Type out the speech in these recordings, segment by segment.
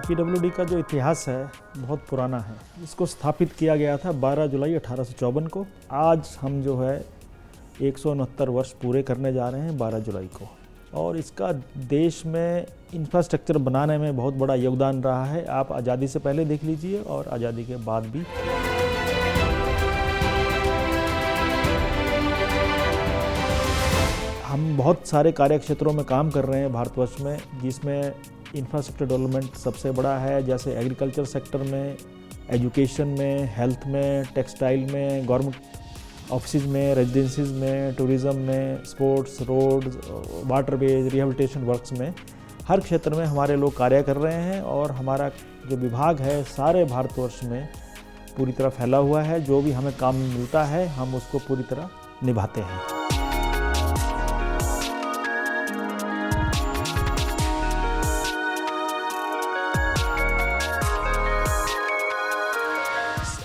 CPWD का जो इतिहास है बहुत पुराना है। इसको स्थापित किया गया था 12 जुलाई 1854 को। आज हम जो है 169 वर्ष पूरे करने जा रहे हैं 12 जुलाई को, और इसका देश में इंफ्रास्ट्रक्चर बनाने में बहुत बड़ा योगदान रहा है। आप आज़ादी से पहले देख लीजिए और आज़ादी के बाद भी। हम बहुत सारे कार्य क्षेत्रों में काम कर रहे हैं भारतवर्ष में, जिसमें इंफ्रास्ट्रक्चर डेवलपमेंट सबसे बड़ा है। जैसे एग्रीकल्चर सेक्टर में, एजुकेशन में, हेल्थ में, टेक्सटाइल में, गवर्नमेंट ऑफिस में, रेजिडेंसीज में, टूरिज़्म में, sports, road, waterways, rehabilitation works में, हर क्षेत्र में हमारे लोग कार्य कर रहे हैं। और हमारा जो विभाग है सारे भारतवर्ष में पूरी तरह फैला हुआ है। जो भी हमें काम मिलता है हम उसको पूरी तरह निभाते हैं।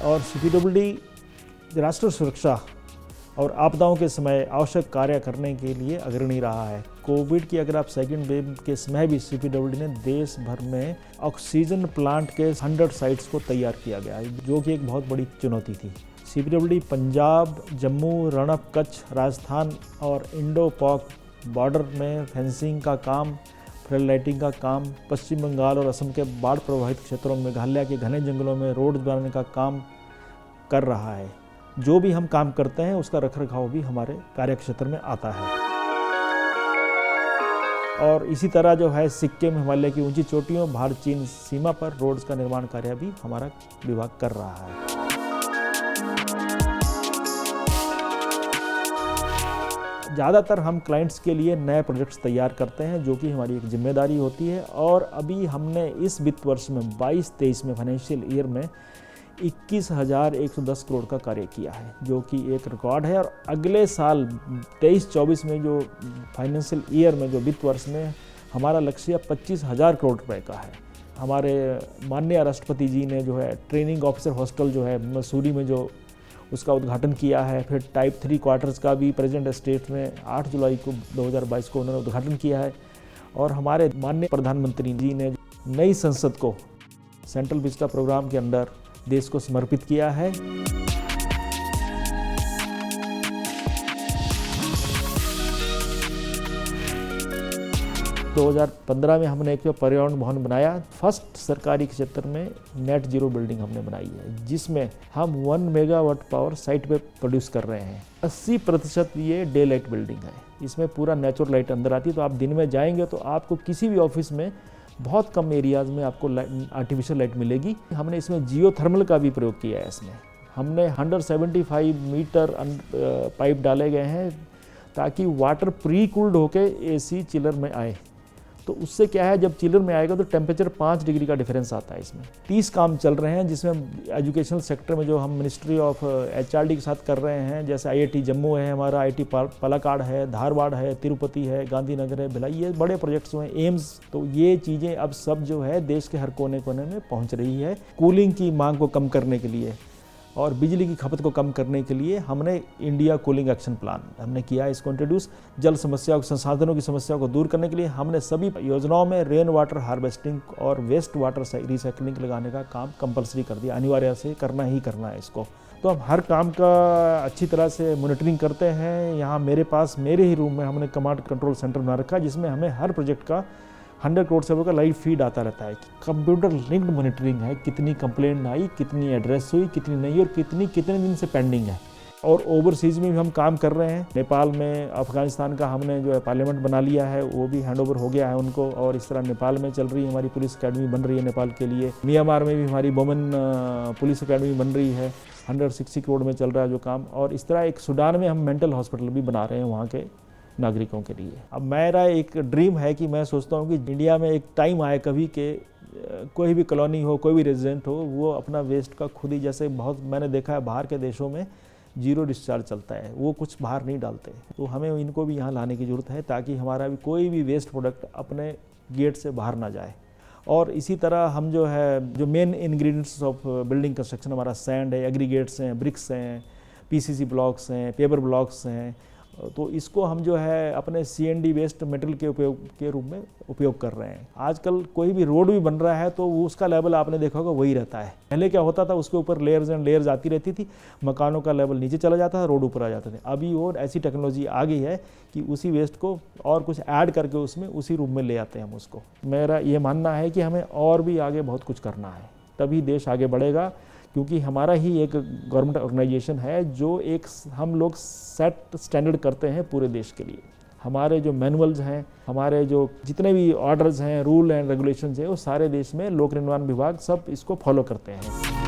और सीपीडब्ल्यूडी राष्ट्रीय सुरक्षा और आपदाओं के समय आवश्यक कार्य करने के लिए अग्रणी रहा है। कोविड की अगर आप सेकेंड वेव के समय भी सीपीडब्ल्यूडी ने देश भर में ऑक्सीजन प्लांट के 100 साइट्स को तैयार किया गया है, जो कि एक बहुत बड़ी चुनौती थी। सीपीडब्ल्यूडी पंजाब, जम्मू, रणप, कच्छ, राजस्थान और इंडो पाक बॉर्डर में फेंसिंग का काम, फ्लड लाइटिंग का काम, पश्चिम बंगाल और असम के बाढ़ प्रभावित क्षेत्रों में मेघालय के घने जंगलों में रोड बनाने का काम कर रहा है। जो भी हम काम करते हैं उसका रखरखाव भी हमारे कार्यक्षेत्र में आता है। और इसी तरह जो है सिक्किम, हिमालय की ऊंची चोटियों, भारत चीन सीमा पर रोड्स का निर्माण कार्य भी हमारा विभाग कर रहा है। ज़्यादातर हम क्लाइंट्स के लिए नए प्रोजेक्ट्स तैयार करते हैं, जो कि हमारी एक जिम्मेदारी होती है। और अभी हमने इस वित्त वर्ष में 22-23 में फाइनेंशियल ईयर में 21,110 करोड़ का कार्य किया है, जो कि एक रिकॉर्ड है। और अगले साल 23-24 में जो फाइनेंशियल ईयर में जो वित्त वर्ष में हमारा लक्ष्य 25,000 करोड़ रुपए का है। हमारे माननीय राष्ट्रपति जी ने जो है ट्रेनिंग ऑफिसर हॉस्टल जो है मसूरी में जो उसका उद्घाटन किया है। फिर टाइप 3 क्वार्टर्स का भी प्रेजेंट स्टेट में 8 जुलाई को 2022 को उन्होंने उद्घाटन किया है। और हमारे माननीय प्रधानमंत्री जी ने नई संसद को सेंट्रल विस्टा प्रोग्राम के अंदर देश को समर्पित किया है। 2015 में हमने एक पर्यावरण भवन बनाया। फर्स्ट सरकारी क्षेत्र में नेट जीरो बिल्डिंग हमने बनाई है, जिसमें हम 1 मेगावाट पावर साइट पे प्रोड्यूस कर रहे हैं। 80% ये डे लाइट बिल्डिंग है। इसमें पूरा नेचुरल लाइट अंदर आती है, तो आप दिन में जाएंगे तो आपको किसी भी ऑफिस में बहुत कम एरियाज में आपको आर्टिफिशियल लाइट मिलेगी। हमने इसमें जियो थर्मल का भी प्रयोग किया है। इसमें हमने 175 मीटर पाइप डाले गए हैं, ताकि वाटर प्री कूल्ड होके एसी चिलर में आए। तो उससे क्या है, जब चिलर में आएगा तो टेम्परेचर 5 डिग्री का डिफरेंस आता है। इसमें 30 काम चल रहे हैं, जिसमें एजुकेशनल सेक्टर में जो हम मिनिस्ट्री ऑफ एचआरडी के साथ कर रहे हैं, जैसे आईआईटी जम्मू है, हमारा आईआईटी पलाकाड़ है, धारवाड़ है, तिरुपति है, गांधीनगर है, भिलाई, ये बड़े प्रोजेक्ट्स हुए, एम्स। तो ये चीज़ें अब सब जो है देश के हर कोने कोने में पहुँच रही है। कूलिंग की मांग को कम करने के लिए और बिजली की खपत को कम करने के लिए हमने इंडिया कूलिंग एक्शन प्लान हमने किया है, इसको इंट्रोड्यूस। जल समस्या, संसाधनों की समस्या को दूर करने के लिए हमने सभी योजनाओं में रेन वाटर हार्वेस्टिंग और वेस्ट वाटर रिसाइकलिंग लगाने का काम कंपलसरी कर दिया। अनिवार्य से करना ही करना है इसको। तो हम हर काम का अच्छी तरह से मॉनिटरिंग करते हैं। यहाँ मेरे ही रूम में हमने कमांड कंट्रोल सेंटर बना रखा है, जिसमें हमें हर प्रोजेक्ट का 100 करोड़ से का लाइव फीड आता रहता है। कंप्यूटर लिंक्ड मॉनिटरिंग है, कितनी कंप्लेंट आई, कितनी एड्रेस हुई, कितनी नहीं, और कितने दिन से पेंडिंग है। और ओवरसीज़ में भी हम काम कर रहे हैं। नेपाल में, अफगानिस्तान का हमने जो है पार्लियामेंट बना लिया है, वो भी हैंडओवर हो गया है उनको। और इस तरह नेपाल में चल रही है हमारी पुलिस अकेडमी बन रही है नेपाल के लिए। म्यांमार में भी हमारी वुमेन पुलिस अकेडमी बन रही है, 160 करोड़ में चल रहा है जो काम। और इस तरह एक सूडान में हम मेंटल हॉस्पिटल भी बना रहे हैं वहाँ के नागरिकों के लिए। अब मेरा एक ड्रीम है कि मैं सोचता हूँ कि इंडिया में एक टाइम आए कभी के कोई भी कॉलोनी हो, कोई भी रेजिडेंट हो, वो अपना वेस्ट का खुद ही, जैसे बहुत मैंने देखा है बाहर के देशों में जीरो डिस्चार्ज चलता है, वो कुछ बाहर नहीं डालते। तो हमें इनको भी यहाँ लाने की ज़रूरत है, ताकि हमारा भी कोई भी वेस्ट प्रोडक्ट अपने गेट से बाहर ना जाए। और इसी तरह हम जो है जो main ingredients of building construction हमारा सैंड है, एग्रीगेट्स हैं, ब्रिक्स हैं, पीसीसी ब्लॉक्स हैं, पेपर ब्लॉक्स हैं, तो इसको हम जो है अपने CND वेस्ट मटेरियल के रूप में उपयोग कर रहे हैं। आजकल कोई भी रोड भी बन रहा है तो उसका लेवल आपने देखा होगा वही रहता है। पहले क्या होता था, उसके ऊपर लेयर्स एंड लेयर्स आती रहती थी, मकानों का लेवल नीचे चला जाता था, रोड ऊपर आ जाते थे। अभी और ऐसी टेक्नोलॉजी आ गई है कि उसी वेस्ट को और कुछ ऐड करके उसमें उसी रूप में ले आते हैं हम उसको। मेरा ये मानना है कि हमें और भी आगे बहुत कुछ करना है, तभी देश आगे बढ़ेगा, क्योंकि हमारा ही एक गवर्नमेंट ऑर्गेनाइजेशन है जो एक हम लोग सेट स्टैंडर्ड करते हैं पूरे देश के लिए। हमारे जो मैनुअल्स हैं, हमारे जो जितने भी ऑर्डर्स हैं, रूल एंड रेगुलेशंस हैं, वो सारे देश में लोक निर्माण विभाग सब इसको फॉलो करते हैं।